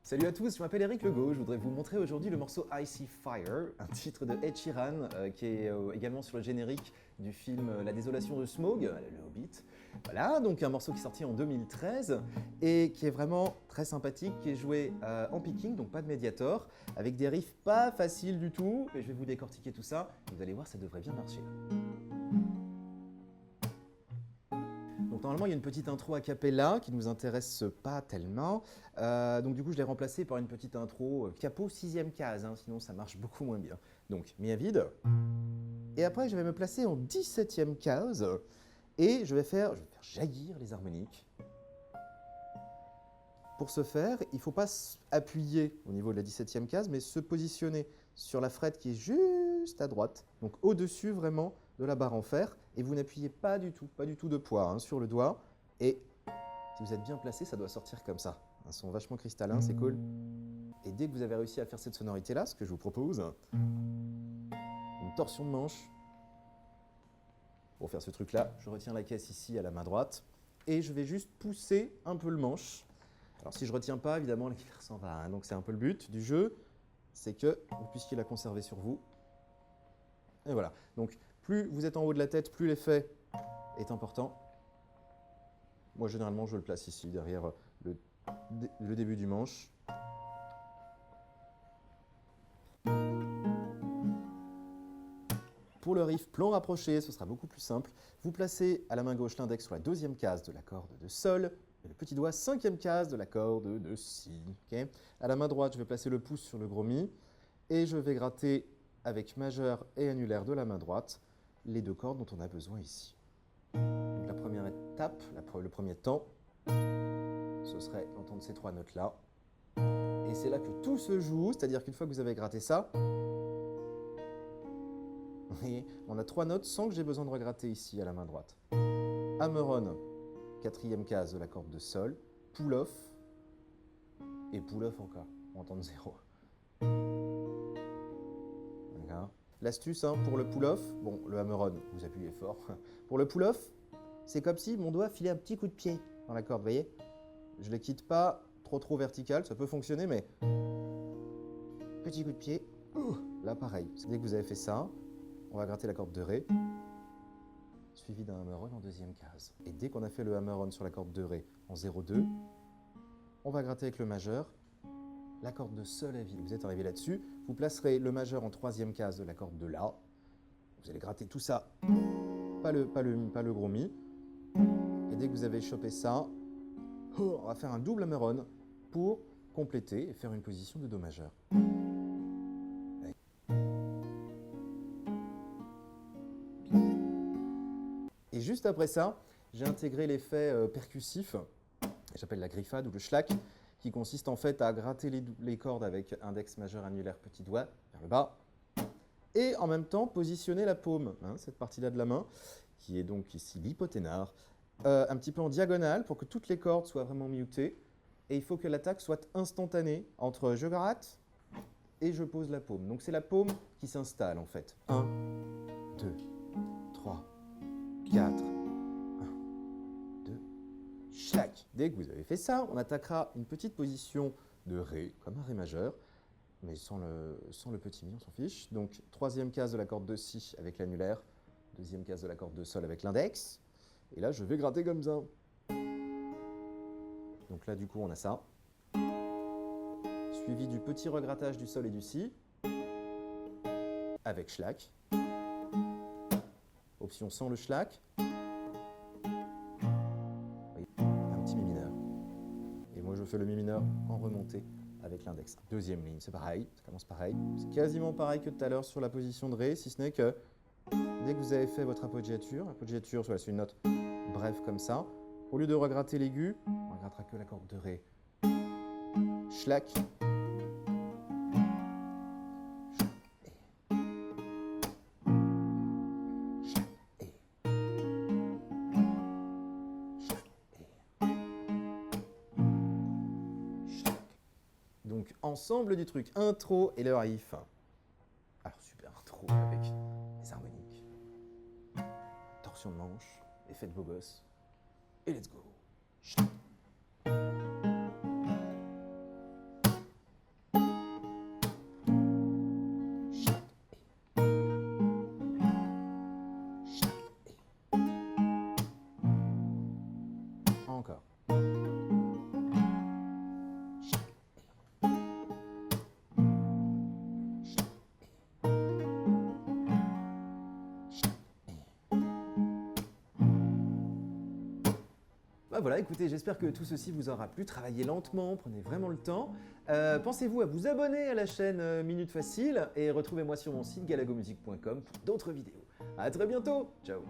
Salut à tous, je m'appelle Eric Legault, je voudrais vous montrer aujourd'hui le morceau Icy Fire, un titre de Ed Sheeran qui est également sur le générique du film La Désolation de Smaug, le Hobbit. Voilà, donc un morceau qui est sorti en 2013 et qui est vraiment très sympathique, qui est joué en picking, donc pas de médiator, avec des riffs pas faciles du tout, mais je vais vous décortiquer tout ça, et vous allez voir, ça devrait bien marcher. Donc normalement il y a une petite intro a cappella qui ne nous intéresse pas tellement. Donc du coup je l'ai remplacé par une petite intro capo 6e case, hein, sinon ça marche beaucoup moins bien. Donc mi à vide. Et après je vais me placer en 17e case et je vais faire jaillir les harmoniques. Pour ce faire, il ne faut pas appuyer au niveau de la 17e case, mais se positionner sur la frette qui est juste à droite, donc au-dessus vraiment de la barre en fer, et vous n'appuyez pas du tout de poids hein, sur le doigt, et si vous êtes bien placé, ça doit sortir comme ça. Un son vachement cristallin, c'est cool. Et dès que vous avez réussi à faire cette sonorité-là, ce que je vous propose, une torsion de manche. Pour faire ce truc-là, je retiens la caisse ici à la main droite, et je vais juste pousser un peu le manche. Alors si je ne retiens pas, évidemment, la guitare s'en va. Hein. Donc c'est un peu le but du jeu, c'est que vous puissiez la conserver sur vous. Et voilà. Donc plus vous êtes en haut de la tête, plus l'effet est important. Moi, généralement, je le place ici, derrière le début du manche. Pour le riff plan rapproché, ce sera beaucoup plus simple. Vous placez à la main gauche l'index sur la 2e case de la corde de sol, et le petit doigt 5e case de la corde de si. Okay. À la main droite, je vais placer le pouce sur le gros mi, et je vais gratter avec majeur et annulaire de la main droite les deux cordes dont on a besoin ici. Donc la première étape, le premier temps, ce serait d'entendre ces trois notes-là. Et c'est là que tout se joue, c'est-à-dire qu'une fois que vous avez gratté ça, on a trois notes sans que j'ai besoin de regratter ici à la main droite. Hammer-on, 4e case de la corde de sol, pull-off, et pull-off encore, on entend 0. L'astuce hein, pour le pull-off, bon, le hammer-on, vous appuyez fort. Pour le pull-off, c'est comme si mon doigt filait un petit coup de pied dans la corde, vous voyez? Je ne les quitte pas trop vertical, ça peut fonctionner, mais petit coup de pied, là pareil. Dès que vous avez fait ça, on va gratter la corde de Ré, suivi d'un hammer-on en 2e case. Et dès qu'on a fait le hammer-on sur la corde de Ré en 0-2, on va gratter avec le majeur la corde de sol à vide. Vous êtes arrivé là-dessus, vous placerez le majeur en 3e case de la corde de La. Vous allez gratter tout ça, pas le gros mi. Et dès que vous avez chopé ça, on va faire un double hammer-on pour compléter et faire une position de Do majeur. Et juste après ça, j'ai intégré l'effet percussif, j'appelle la griffade ou le schlack, qui consiste en fait à gratter les cordes avec index majeur annulaire petit doigt vers le bas, et en même temps positionner la paume, hein, cette partie-là de la main, qui est donc ici l'hypoténare, un petit peu en diagonale pour que toutes les cordes soient vraiment mutées, et il faut que l'attaque soit instantanée entre je gratte et je pose la paume. Donc c'est la paume qui s'installe en fait. 1, 2, 3, 4, 1, 2, schlack. Dès que vous avez fait ça, on attaquera une petite position de Ré, comme un Ré majeur, mais sans le petit mi, on s'en fiche. Donc 3e case de la corde de Si avec l'annulaire, 2e case de la corde de Sol avec l'index, et là je vais gratter comme ça. Donc là du coup on a ça, suivi du petit regrattage du Sol et du Si, avec schlack. Option sans le schlack, un petit mi mineur. Et moi je fais le mi mineur en remontée avec l'index. 2e ligne, c'est pareil, ça commence pareil. C'est quasiment pareil que tout à l'heure sur la position de Ré, si ce n'est que dès que vous avez fait votre appoggiature, c'est une note brève comme ça, au lieu de regratter l'aigu, on regrettera que la corde de Ré. Schlack. Donc, ensemble du truc, intro et le riff. Alors, super intro avec les harmoniques. Torsion de manche, effet de beau gosse. Et let's go. Ah, voilà, écoutez, j'espère que tout ceci vous aura plu. Travaillez lentement, prenez vraiment le temps. Pensez-vous à vous abonner à la chaîne Minute Facile et retrouvez-moi sur mon site galagomusic.com pour d'autres vidéos. À très bientôt, ciao.